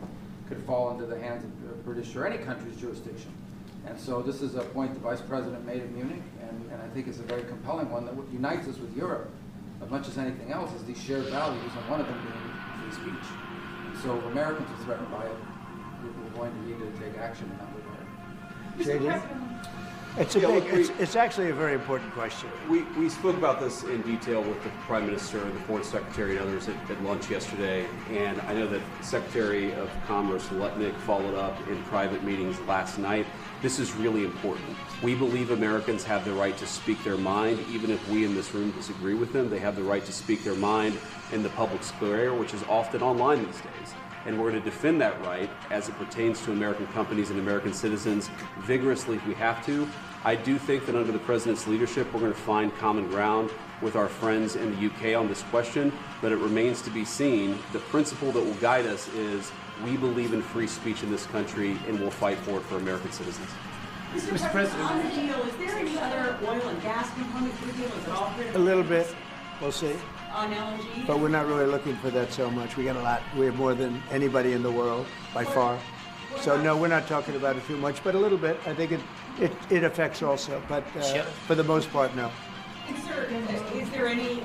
could fall into the hands of British or any country's jurisdiction. And so this is a point the Vice President made in Munich, and I think it's a very compelling one that unites us with Europe as much as anything else is these shared values, and one of them being free speech. And so if Americans are threatened by it, we're going to need to take action in that regard. It's actually a very important question. We spoke about this in detail with the Prime Minister, the Foreign Secretary, and others at lunch yesterday. And I know that Secretary of Commerce Lutnick followed up in private meetings last night. This is really important. We believe Americans have the right to speak their mind, even if we in this room disagree with them. They have the right to speak their mind in the public square, which is often online these days. And we're going to defend that right as it pertains to American companies and American citizens vigorously if we have to. I do think that under the President's leadership, we're going to find common ground with our friends in the UK on this question, but it remains to be seen. The principle that will guide us is we believe in free speech in this country, and we'll fight for it for American citizens. Mr. President, on the deal, is there any other oil and gas component to the deal? Is it all A little bit. We'll see. on LNG? But we're not really looking for that so much. We got a lot. We have more than anybody in the world, by far. So no, we're not talking about it too much, but a little bit. I think it affects also, but for the most part, no. And sir, is there any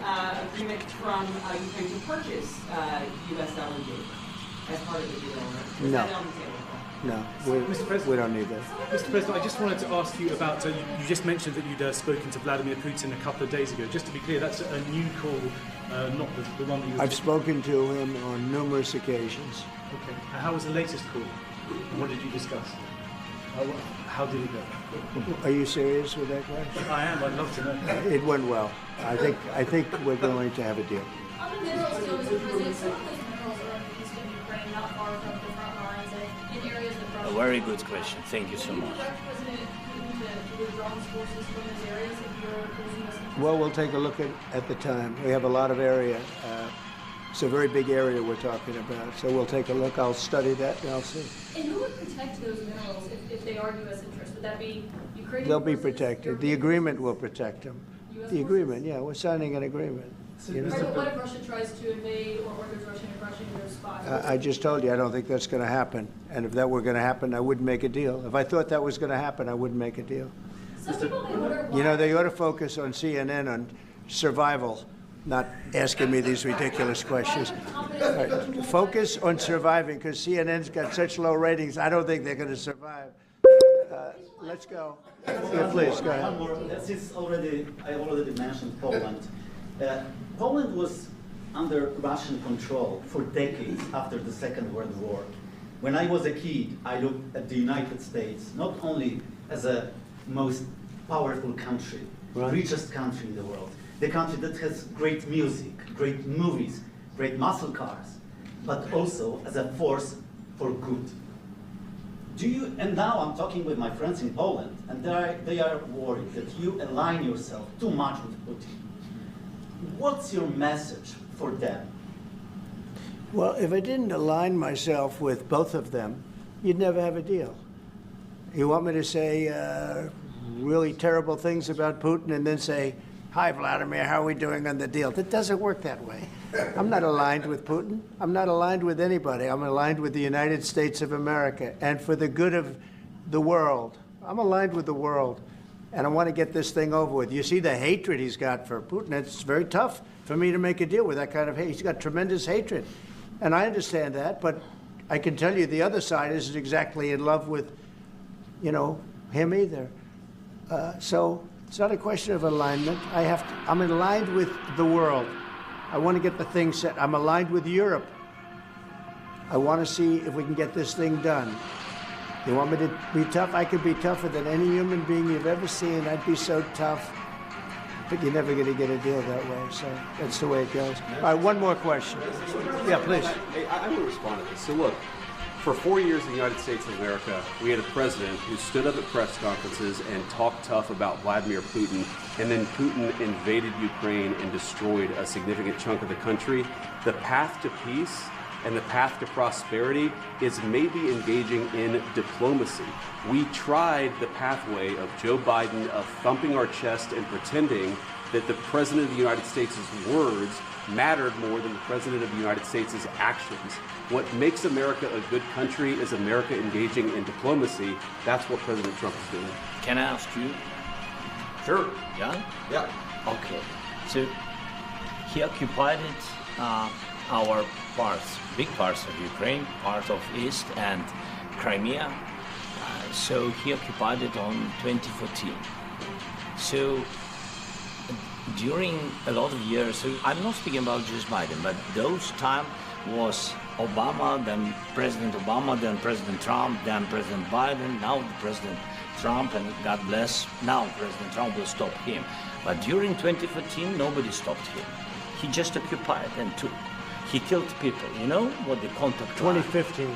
agreement from Ukraine to purchase U.S. LNG as part of the deal? Or is No. that on the table? No, Mr. President, we don't need that. Mr. President, I just wanted to ask you about, you just mentioned that you'd spoken to Vladimir Putin a couple of days ago. Just to be clear, that's a new call, not the one that you were... I've spoken to him on numerous occasions. Okay. And how was the latest call? And what did you discuss? How did it go? Are you serious with that question? I am. I'd love to know. It went well. I think we're going to have a deal. On the minerals deal, Mr. President, some of those minerals are in eastern Ukraine, not far from the front lines, and in areas that A Russia... very good question. Thank you so Do you much. direct President Putin to withdraw his forces from those areas if you're losing us interest? Well, we'll take a look at the time. We have a lot of area. It's a very big area we're talking about. So we'll take a look. I'll study that and I'll see. And who would protect those minerals if they are U.S. interests? Would that be Ukrainian They'll be forces, protected. The European agreement forces? will protect them. US The agreement, yeah, we're signing an agreement. You know? Right, but what if Russia tries to invade or there's Russian aggression in their spots? I just told you, I don't think that's going to happen. And if that were going to happen, I wouldn't make a deal. If I thought that was going to happen, I wouldn't make a deal. Some people may wonder why... You know, they ought to focus on CNN on survival, not asking me these ridiculous questions. Right. Focus on surviving, because CNN's got such low ratings, I don't think they're going to survive. Let's go. Yeah, please, go ahead. One more. Since I already mentioned Poland. Poland was under Russian control for decades after the Second World War. When I was a kid, I looked at the United States not only as a most powerful country, Right. richest country in the world, the country that has great music, great movies, great muscle cars, but also as a force for good. Do you, and now I'm talking with my friends in Poland, and they are worried that you align yourself too much with Putin. What's your message for them? Well, if I didn't align myself with both of them, you'd never have a deal. You want me to say really terrible things about Putin and then say, "Hi, Vladimir, how are we doing on the deal?" That doesn't work that way. I'm not aligned with Putin. I'm not aligned with anybody. I'm aligned with the United States of America and for the good of the world. I'm aligned with the world, and I want to get this thing over with. You see the hatred he's got for Putin. It's very tough for me to make a deal with that kind of hate. He's got tremendous hatred, and I understand that, but I can tell you the other side isn't exactly in love with, him either. So it's not a question of alignment. I'm aligned with the world. I want to get the thing set. I'm aligned with Europe. I want to see if we can get this thing done. You want me to be tough? I could be tougher than any human being you've ever seen. I'd be so tough. But you're never going to get a deal that way. So that's the way it goes. All right, one more question. Yeah, please. I want to respond to this. So look, for 4 years in the United States of America, we had a president who stood up at press conferences and talked tough about Vladimir Putin, and then Putin invaded Ukraine and destroyed a significant chunk of the country. The path to peace and the path to prosperity is maybe engaging in diplomacy. We tried the pathway of Joe Biden of thumping our chest and pretending that the President of the United States' words mattered more than the President of the United States' actions. What makes America a good country is America engaging in diplomacy. That's what President Trump is doing. Can I ask you? Sure. Yeah? Yeah. Okay. So he occupied our parts, big parts of Ukraine, part of East and Crimea. So he occupied it on 2014. So during a lot of years, so I'm not speaking about just Biden, but those time was Obama, then President Obama, then President Trump, then President Biden, now President Trump, and God bless, now President Trump will stop him. But during 2014, nobody stopped him. He just occupied and took. He killed people. You know what the contact 2015.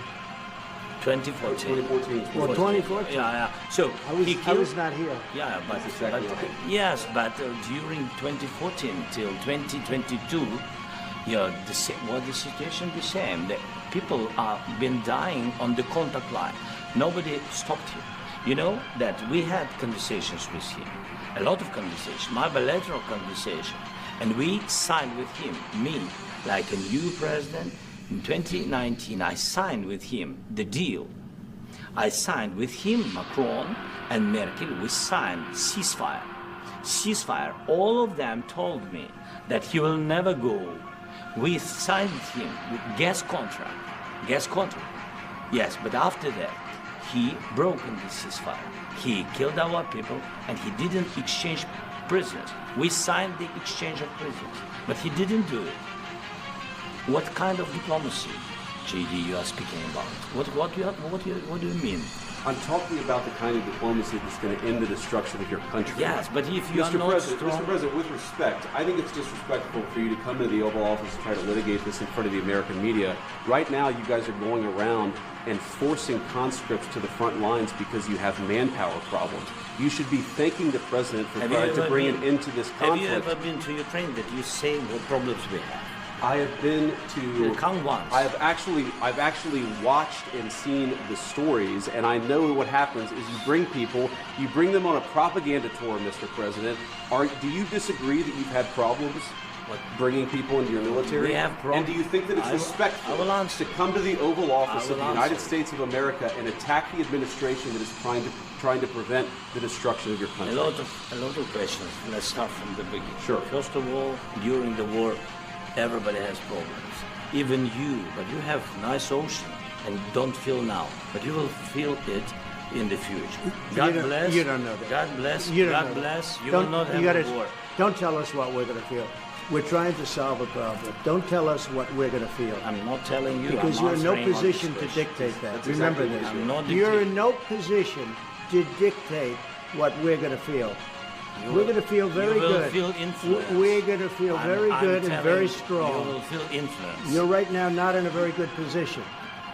2014. 2014. Well, 2014. Yeah. So I was not here. Yeah, but, exactly right. yes, but during 2014 till 2022, the situation the same. The people are been dying on the contact line. Nobody stopped him. You know that we had conversations with him, a lot of conversations, my bilateral conversation, and we signed with him, me, like a new president. In 2019, I signed with him the deal. I signed with him, Macron and Merkel, we signed ceasefire. Ceasefire, all of them told me that he will never go. We signed with him with gas contract. Yes, but after that, he broke the ceasefire. He killed our people and he didn't exchange prisoners. We signed the exchange of prisoners, but he didn't do it. What kind of diplomacy, JD, you are speaking about? What do you mean? I'm talking about the kind of diplomacy that's going to end the destruction of your country. Yes, but if you are not Mr. President, with respect, I think it's disrespectful for you to come into the Oval Office and try to litigate this in front of the American media. Right now, you guys are going around and forcing conscripts to the front lines because you have manpower problems. You should be thanking the President for trying to bring an end to this conflict. Have you ever been to Ukraine that you say what problems we have? I have been to. Count once. I've actually watched and seen the stories, and I know what happens is you bring them on a propaganda tour, Mr. President. Do you disagree that you've had problems bringing people into your military? We have problems. And do you think that it's respectful to come to the Oval Office of the United States of America and attack the administration that is trying to prevent the destruction of your country? A lot of questions. Let's start from the beginning. Sure. First of all, during the war, everybody has problems, even you, but you have nice ocean and don't feel now, but you will feel it in the future. God bless. You don't know that. God bless. You don't God know bless. That. You Don't, will not you have gotta, a war. Don't tell us what we're going to feel. We're trying to solve a problem. Don't tell us what we're going to feel. I'm not telling you. Because I'm you're in no answering all position these to questions. dictate that. That's Remember exactly this. I'm not You're dictating. in no position to dictate what we're going to feel. You We're going to feel very you will good. Feel influence. We're going to feel very good and very strong. You will feel influence. You're right now not in a very good position.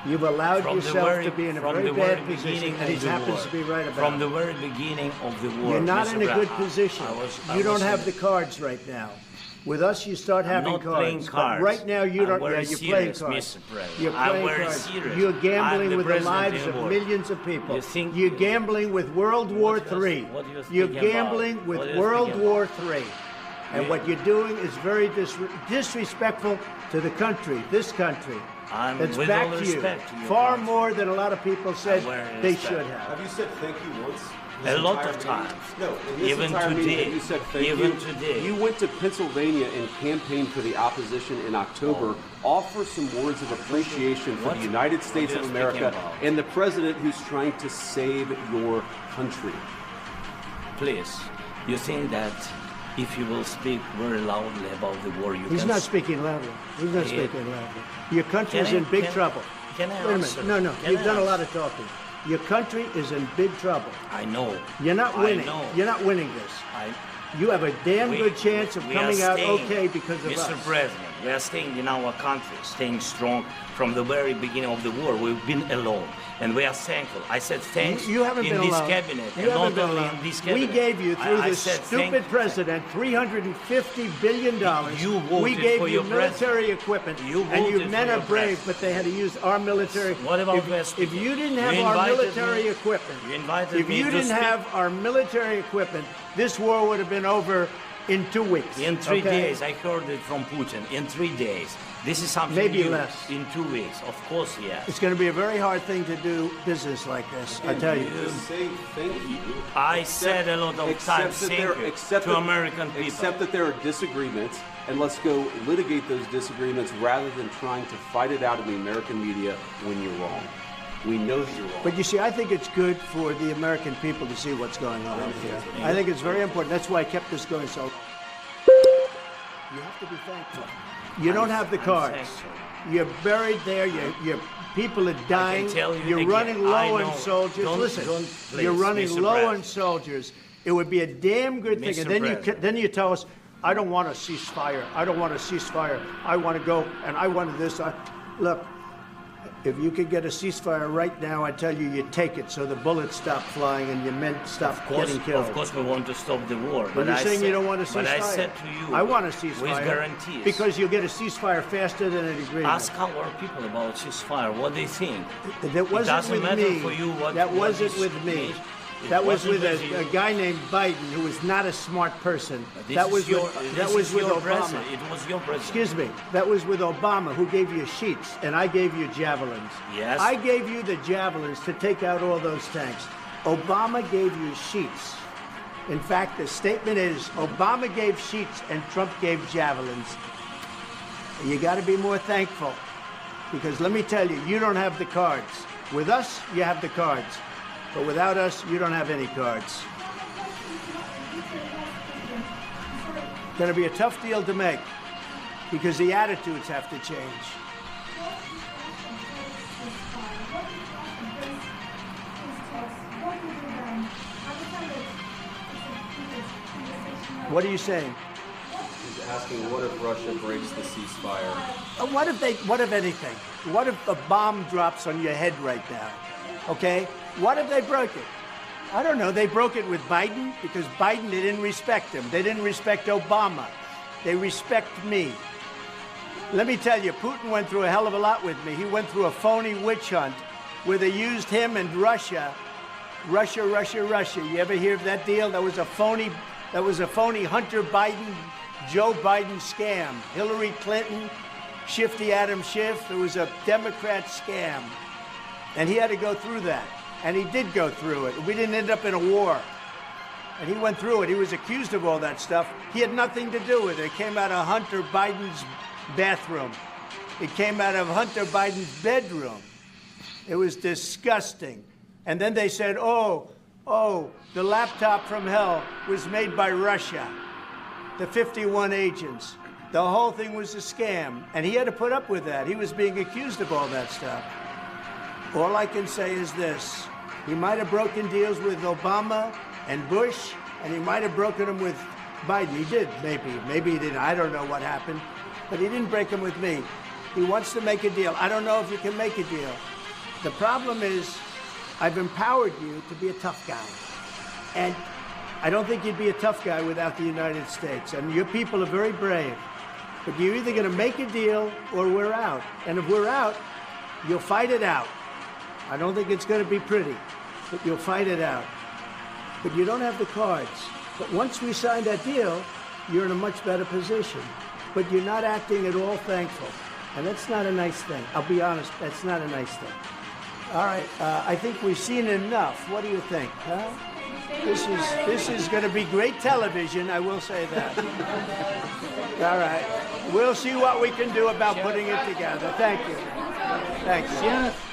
You've allowed yourself to be in a very bad position, and he happens to be right about From it. the very beginning of the war. You're not Mr. in a Brown, good position. You don't have the cards right now. With us, you start having not cards. playing cards. But right now, you I'm don't. very You're playing serious, cards. Mr. President. You're I'm playing very cards. serious. You're I'm gambling the with the president lives of anymore. millions of people. You think- You're gambling with World War What do III. you- what do you You're think about? gambling with What do you World think War III. And Yeah. what you're doing is very disrespectful to the country, this country. I'm It's with back all to you. respect to your Far country. more than a lot of people said wear they respect. should have. Have you said thank you once? A lot of entire times. No, in this Even entire meeting today. that you said thank Even you. today. You went to Pennsylvania and campaigned for the opposition in October. Offer some words of appreciation for What? the United States What of are you speaking America about? and the president who's trying to save your country. Please, you think that if you will speak very loudly about the war, you He's can... not speaking loudly. He's not Yeah. speaking loudly. Your country's Can I- in big can- trouble. can I Wait a answer? minute. No, Can you've I done a answer? lot of talking. Your country is in big trouble. I know. You're not I winning. know. You're not winning this. I, You have a damn we- good chance of we are coming out staying, okay because of Mr. us. President, we are staying in our country, staying strong from the very beginning of the war. We've been alone, and we are thankful. I said thanks You haven't in been this alone. cabinet, You and haven't not been only alone. in this We cabinet. gave you, through I this said stupid thank- president, $350 billion. You we voted gave for you your military equipment, You and you voted men for are your brave, president. but they had to use our military. What about if, West if Virginia? you didn't You have our invited military me- equipment, You invited if me you to didn't speak. have our military equipment, this war would have been over in 2 weeks. In 3 okay? days, I heard it from Putin. In 3 days. This is something Maybe new. less. In 2 weeks, of course, yes. It's going to be a very hard thing to do business like this, I tell you. Just say thank you. I said a lot of times thank you to American people. Accept that there are disagreements, and let's go litigate those disagreements rather than trying to fight it out in the American media when you're wrong. We know that you're wrong. But you see, I think it's good for the American people to see what's going on here. I think it's very important. That's why I kept this going so. You have to be thankful. You don't have the I'm cards. thankful. You're buried there. Your people are dying. tell you You're again, running I low know. on soldiers. Don't- Listen, don't- you're please, running Mr. low on President. soldiers. It would be a damn good thing. Mr. And then President. then you tell us, I don't want a ceasefire. I don't want a ceasefire. I want to go and I want this. Look. If you could get a ceasefire right now, I tell you, you take it so the bullets stop flying and your men stop getting killed. Of course, we want to stop the war. But you're I saying said, you don't want a ceasefire. But I said to you, I want a ceasefire. with guarantees. Because you'll get a ceasefire faster than an agreement. Ask our people about ceasefire, what they think. That It wasn't doesn't with matter me. for you what That what wasn't is with me. made. It That was wasn't with you. a guy named Biden, who was not a smart person. This That is was your, with, this that was is with your Obama. president. It was your president. Excuse me. That was with Obama, who gave you sheets, and I gave you javelins. Yes. I gave you the javelins to take out all those tanks. Obama gave you sheets. In fact, the statement is Obama gave sheets and Trump gave javelins. You got to be more thankful, because let me tell you, you don't have the cards. With us, you have the cards. But without us, you don't have any cards. Going to be a tough deal to make, because the attitudes have to change. What are you saying? He's asking, what if Russia breaks the ceasefire? What if anything? What if a bomb drops on your head right now? Okay? What if they broke it? I don't know. They broke it with Biden because Biden, they didn't respect him. They didn't respect Obama. They respect me. Let me tell you, Putin went through a hell of a lot with me. He went through a phony witch hunt where they used him and Russia. Russia. You ever hear of that deal? That was a phony Hunter Biden, Joe Biden scam. Hillary Clinton, Shifty Adam Schiff. It was a Democrat scam. And he had to go through that. And he did go through it. We didn't end up in a war. And he went through it. He was accused of all that stuff. He had nothing to do with it. It came out of Hunter Biden's bathroom. It came out of Hunter Biden's bedroom. It was disgusting. And then they said, oh, the laptop from hell was made by Russia. The 51 agents. The whole thing was a scam. And he had to put up with that. He was being accused of all that stuff. All I can say is this. He might have broken deals with Obama and Bush, and he might have broken them with Biden. He did, maybe. Maybe he didn't. I don't know what happened. But he didn't break them with me. He wants to make a deal. I don't know if you can make a deal. The problem is, I've empowered you to be a tough guy. And I don't think you'd be a tough guy without the United States. And your people are very brave. But you're either going to make a deal or we're out. And if we're out, you'll fight it out. I don't think it's going to be pretty, but you'll fight it out. But you don't have the cards. But once we sign that deal, you're in a much better position. But you're not acting at all thankful. And that's not a nice thing. I'll be honest, that's not a nice thing. All right, I think we've seen enough. What do you think? Huh? This is going to be great television, I will say that. All right. We'll see what we can do about putting it together. Thank you. Thank you.